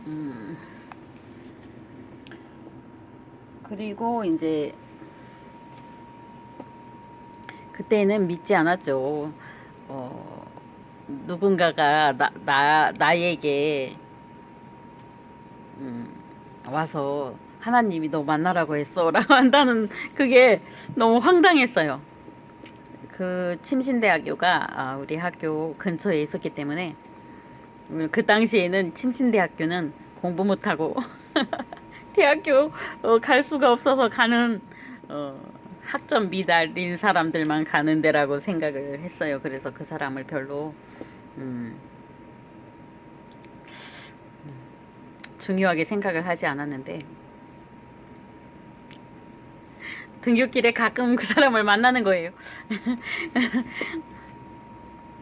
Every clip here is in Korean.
음, 그리고 이제 그때는 믿지 않았죠. 어, 누군가가 나에게 음, 와서 하나님이 너 만나라고 했어 라고 한다는 그게 너무 황당했어요. 그 침신대학교가 우리 학교 근처에 있었기 때문에 그 당시에는 침신대학교는 공부 못하고 대학교 갈 수가 없어서 가는 어, 학점 미달인 사람들만 가는 데라고 생각을 했어요. 그래서 그 사람을 별로 음, 중요하게 생각을 하지 않았는데 등굣길에 가끔 그 사람을 만나는 거예요.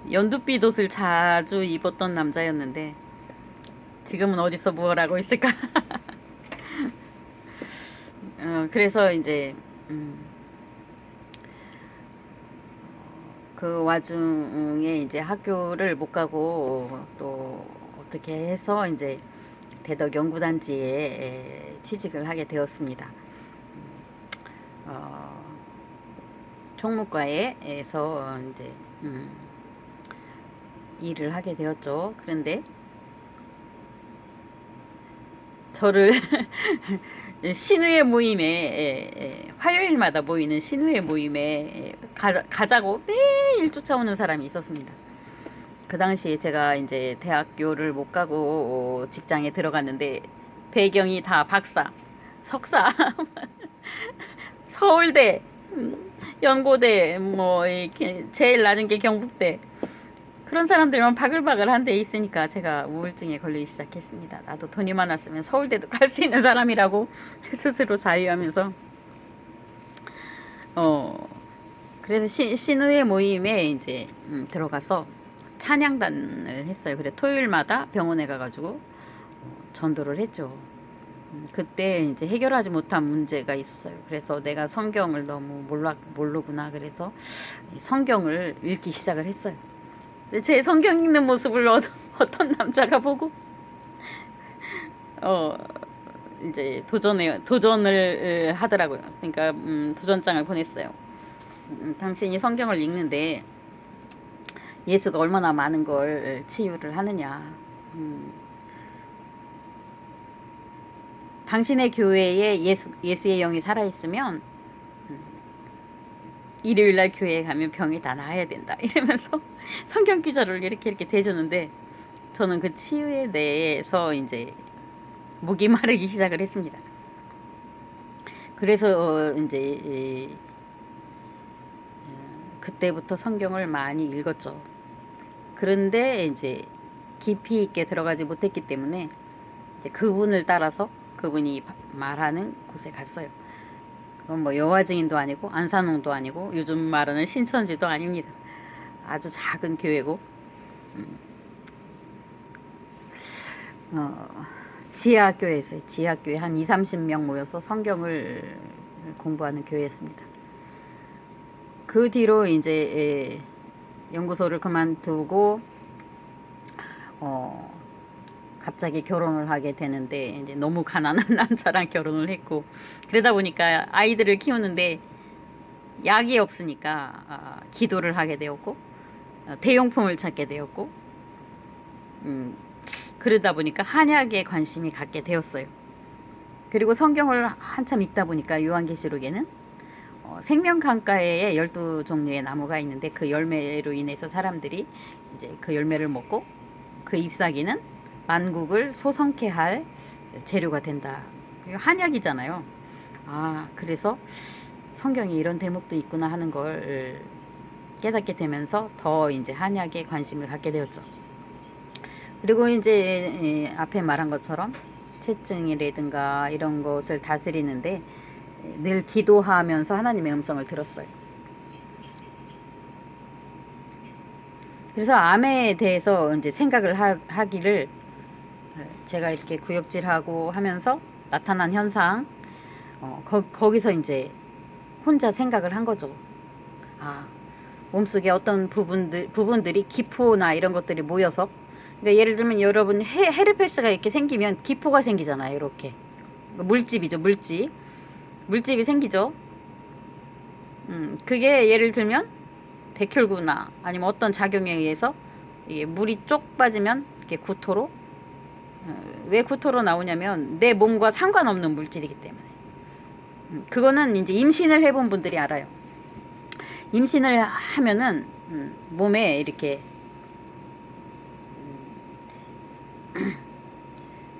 연두빛 옷을 자주 입었던 남자였는데 지금은 어디서 뭘 하고 있을까? 그래서 이제 그 와중에 이제 학교를 못 가고 또 어떻게 해서 이제 대덕 연구단지에 취직을 하게 되었습니다. 총무과에서 이제 일을 하게 되었죠. 그런데 저를 신우회 모임에 화요일마다 모이는 신우회 모임에 가자고 매일 쫓아오는 사람이 있었습니다. 그 당시에 제가 이제 대학교를 못 가고 직장에 들어갔는데 배경이 다 박사, 석사, 서울대, 연고대, 뭐 이렇게 제일 낮은 게 경북대. 그런 사람들만 바글바글 한 데 있으니까 제가 우울증에 걸리기 시작했습니다. 나도 돈이 많았으면 서울대도 갈 수 있는 사람이라고 스스로 자유하면서 그래서 신우회 모임에 이제 들어가서 찬양단을 했어요. 그래 토요일마다 병원에 가가지고 전도를 했죠. 그때 이제 해결하지 못한 문제가 있었어요. 그래서 내가 성경을 너무 모르구나. 그래서 성경을 읽기 시작을 했어요. 제 성경 읽는 모습을 어떤 남자가 보고 이제 도전을 하더라고요. 그러니까 도전장을 보냈어요. 당신이 성경을 읽는데 예수가 얼마나 많은 걸 치유를 하느냐. 당신의 교회에 예수의 영이 살아있으면 일요일날 교회에 가면 병이 다 나아야 된다. 이러면서 성경 구절을 이렇게 대주는데 저는 그 치유에 대해서 이제 목이 마르기 시작을 했습니다. 그래서 이제 그때부터 성경을 많이 읽었죠. 그런데 이제 깊이 있게 들어가지 못했기 때문에 이제 그분을 따라서 그분이 말하는 곳에 갔어요. 그건 뭐 여호와 증인도 아니고 안산홍도 아니고 요즘 말하는 신천지도 아닙니다. 아주 작은 교회고 지하학교에서 지하학교에 한 2, 30명 모여서 성경을 공부하는 교회였습니다. 그 뒤로 이제 연구소를 그만두고 갑자기 결혼을 하게 되는데 이제 너무 가난한 남자랑 결혼을 했고 그러다 보니까 아이들을 키우는데 약이 없으니까 기도를 하게 되었고 대용품을 찾게 되었고 그러다 보니까 한약에 관심이 갖게 되었어요. 그리고 성경을 한참 읽다 보니까 요한계시록에는 생명강가에 12종류의 나무가 있는데 그 열매로 인해서 사람들이 이제 그 열매를 먹고 그 잎사귀는 만국을 소성케 할 재료가 된다. 한약이잖아요. 그래서 성경에 이런 대목도 있구나 하는 걸 깨닫게 되면서 더 이제 한약에 관심을 갖게 되었죠. 그리고 이제 앞에 말한 것처럼 체증이라든가 이런 것을 다스리는데 늘 기도하면서 하나님의 음성을 들었어요. 그래서 암에 대해서 이제 생각을 하기를 제가 이렇게 구역질하고 하면서 나타난 현상, 거기서 이제 혼자 생각을 한 거죠. 몸속에 어떤 부분들이 기포나 이런 것들이 모여서 그러니까 예를 들면 여러분 헤르페스가 이렇게 생기면 기포가 생기잖아요. 이렇게 물집이죠. 물집이 생기죠. 그게 예를 들면 백혈구나 아니면 어떤 작용에 의해서 이게 물이 쪽 빠지면 이렇게 구토로, 왜 구토로 나오냐면 내 몸과 상관없는 물질이기 때문에. 그거는 이제 임신을 해본 분들이 알아요. 임신을 하면은 몸에 이렇게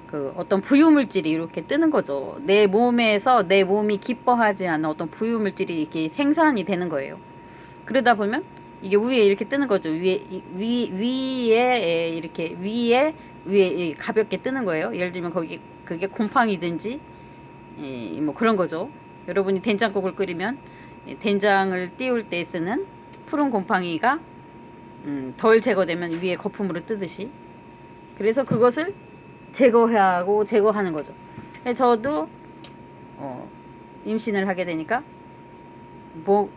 그 어떤 부유물질이 이렇게 뜨는 거죠. 내 몸에서 내 몸이 기뻐하지 않는 어떤 부유물질이 이렇게 생산이 되는 거예요. 그러다 보면 이게 위에 이렇게 뜨는 거죠. 위에 이렇게 위에 가볍게 뜨는 거예요. 예를 들면 그게 곰팡이든지 뭐 그런 거죠. 여러분이 된장국을 끓이면 된장을 띄울 때 쓰는 푸른 곰팡이가 덜 제거되면 위에 거품으로 뜨듯이, 그래서 그것을 제거하는 거죠. 저도 임신을 하게 되니까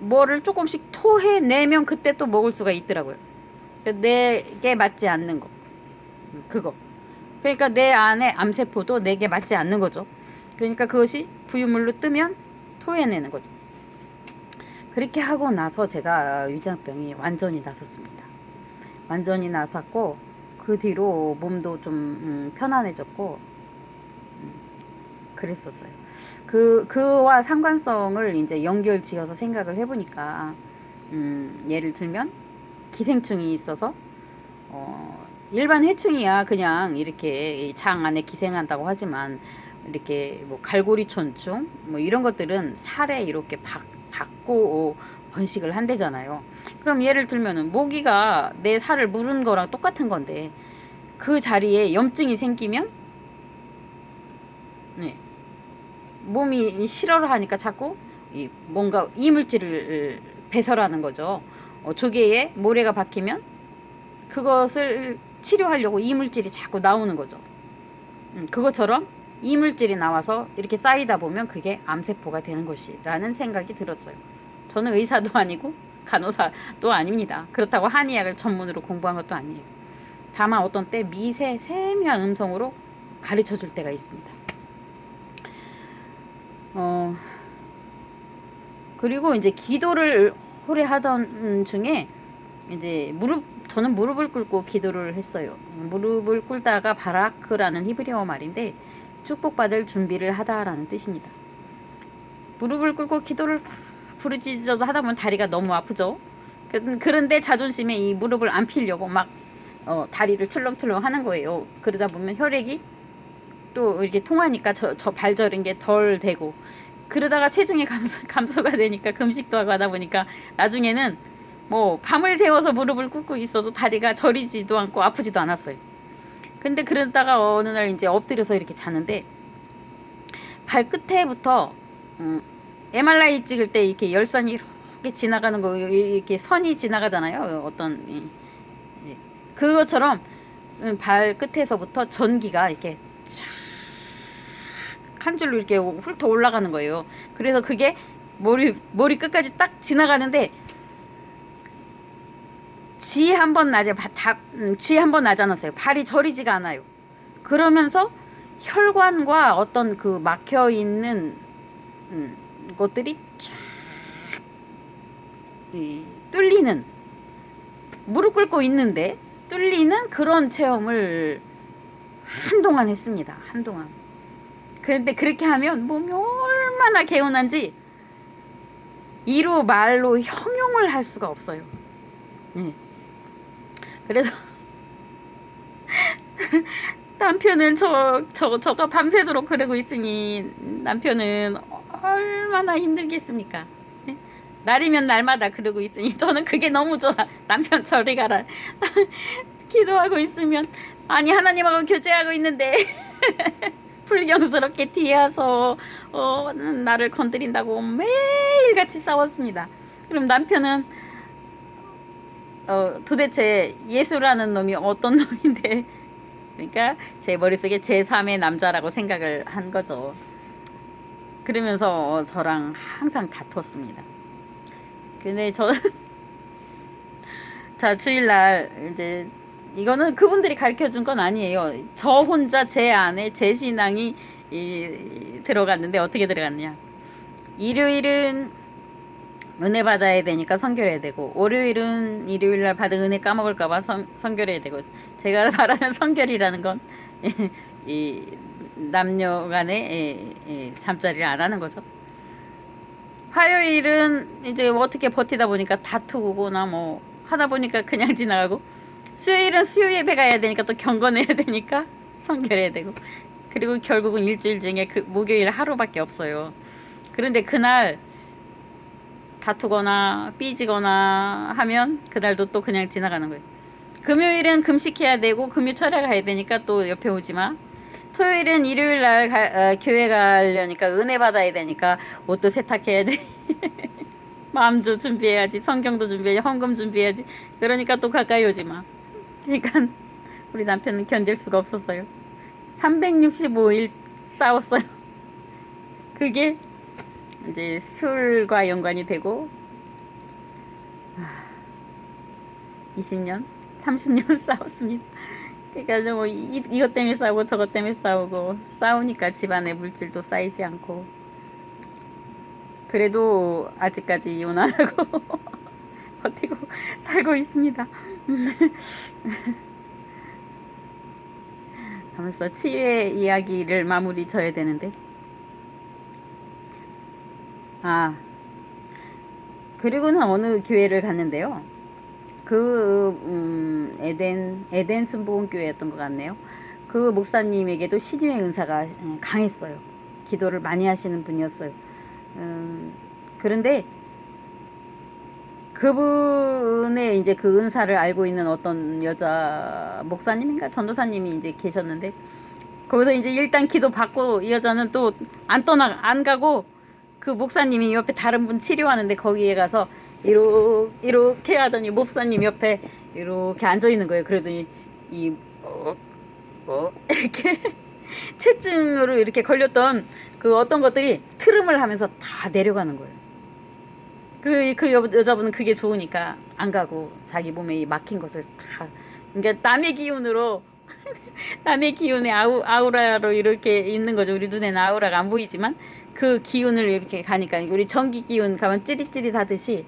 뭐를 조금씩 토해내면 그때 또 먹을 수가 있더라고요. 내게 맞지 않는 거, 그거. 그러니까 내 안에 암세포도 내게 맞지 않는 거죠. 그러니까 그것이 부유물로 뜨면 토해내는 거죠. 그렇게 하고 나서 제가 위장병이 완전히 나섰습니다. 완전히 나섰고, 그 뒤로 몸도 좀 편안해졌고 그랬었어요. 그와 상관성을 이제 연결 지어서 생각을 해보니까 예를 들면 기생충이 있어서 일반 해충이야 그냥 이렇게 장 안에 기생한다고 하지만, 이렇게 뭐 갈고리촌충 뭐 이런 것들은 살에 이렇게 박고 번식을 한대잖아요. 그럼 예를 들면은 모기가 내 살을 물은 거랑 똑같은 건데, 그 자리에 염증이 생기면 몸이 싫어를 하니까 자꾸 뭔가 이물질을 배설하는 거죠. 조개에 모래가 박히면 그것을 치료하려고 이물질이 자꾸 나오는 거죠. 그것처럼 이물질이 나와서 이렇게 쌓이다 보면 그게 암세포가 되는 것이라는 생각이 들었어요. 저는 의사도 아니고 간호사도 아닙니다. 그렇다고 한의학을 전문으로 공부한 것도 아니에요. 다만 어떤 때 세미한 음성으로 가르쳐 줄 때가 있습니다. 그리고 이제 기도를 오래 하던 중에 이제 저는 무릎을 꿇고 기도를 했어요. 무릎을 꿇다가 바라크라는 히브리어 말인데 축복받을 준비를 하다라는 뜻입니다. 무릎을 꿇고 기도를 부르짖어도 하다 보면 다리가 너무 아프죠. 그런데 자존심에 이 무릎을 안 피려고 막 다리를 출렁출렁 하는 거예요. 그러다 보면 혈액이 또 이렇게 통하니까 저 발저린 게 덜 되고, 그러다가 체중이 감소가 되니까 금식도 하고 하다 보니까 나중에는 뭐 밤을 새워서 무릎을 꿇고 있어도 다리가 저리지도 않고 아프지도 않았어요. 근데 그러다가 어느 날 이제 엎드려서 이렇게 자는데 발끝에부터 MRI 찍을 때 이렇게 열선이 이렇게 지나가는 거, 이렇게 선이 지나가잖아요. 어떤 그것처럼 발끝에서부터 전기가 이렇게 한 줄로 이렇게 훑어 올라가는 거예요. 그래서 그게 머리 끝까지 딱 지나가는데 쥐 한 번 나지 않았어요. 발이 저리지가 않아요. 그러면서 혈관과 어떤 그 막혀 있는 것들이 쫙 뚫리는, 무릎 꿇고 있는데 뚫리는 그런 체험을 한동안 했습니다. 한동안. 그런데 그렇게 하면 몸이 얼마나 개운한지 이로 말로 형용을 할 수가 없어요. 그래서 남편은 저가 밤새도록 그러고 있으니 남편은 얼마나 힘들겠습니까? 날이면 날마다 그러고 있으니 저는 그게 너무 좋아. 남편 저리 가라. 기도하고 있으면, 아니 하나님하고 교제하고 있는데 불경스럽게 뒤에 와서 나를 건드린다고 매일같이 싸웠습니다. 그럼 남편은 도대체 예수라는 놈이 어떤 놈인데, 그러니까 제 머릿속에 제3의 남자라고 생각을 한 거죠. 그러면서 저랑 항상 다퉜습니다. 근데 저는 자, 주일날 이제 이거는 그분들이 가르쳐 준 건 아니에요. 저 혼자 제 안에 제 신앙이 들어갔는데 어떻게 들어갔냐. 일요일은 은혜 받아야 되니까 선교해야 되고, 월요일은 일요일날 받은 은혜 까먹을까봐 선교해야 되고, 제가 말하는 선결이라는 건 이 남녀 간에 잠자리를 안 하는 거죠. 화요일은 이제 어떻게 버티다 보니까 다투거나 뭐 하다 보니까 그냥 지나가고, 수요일은 수요 예배 가야 되니까 또 경건해야 되니까 선결해야 되고, 그리고 결국은 일주일 중에 그 목요일 하루밖에 없어요. 그런데 그날 다투거나 삐지거나 하면 그날도 또 그냥 지나가는 거예요. 금요일은 금식해야 되고 금요 철야 가야 되니까 또 옆에 오지 마. 토요일은 일요일 날 교회 가려니까 은혜 받아야 되니까 옷도 세탁해야지. 마음도 준비해야지. 성경도 준비해야지. 헌금 준비해야지. 그러니까 또 가까이 오지 마. 그러니까 우리 남편은 견딜 수가 없었어요. 365일 싸웠어요. 그게 이제 술과 연관이 되고 20년, 30년 싸웠습니다. 그러니까 뭐 이것 때문에 싸우고 저것 때문에 싸우고 싸우니까 집안에 물질도 쌓이지 않고, 그래도 아직까지 이혼 안 하고 버티고 살고 있습니다. 하면서 치유의 이야기를 마무리 져야 되는데, 그리고는 어느 교회를 갔는데요. 에덴 순복음교회였던 것 같네요. 그 목사님에게도 신유의 은사가 강했어요. 기도를 많이 하시는 분이었어요. 그런데 그분의 이제 그 은사를 알고 있는 어떤 여자 목사님인가 전도사님이 이제 계셨는데, 거기서 이제 일단 기도 받고 이 여자는 또 안 가고, 그 목사님이 옆에 다른 분 치료하는데 거기에 가서 이렇게 하더니 목사님 옆에 이렇게 앉아 있는 거예요. 그러더니 이렇게 체증으로 이렇게 걸렸던 그 어떤 것들이 트름을 하면서 다 내려가는 거예요. 그 여자분은 그게 좋으니까 안 가고 자기 몸에 막힌 것을 다, 그러니까 남의 기운으로 남의 기운에 아우라로 이렇게 있는 거죠. 우리 눈에는 아우라가 안 보이지만 그 기운을 이렇게 가니까, 우리 전기 기운 가면 찌릿찌릿 하듯이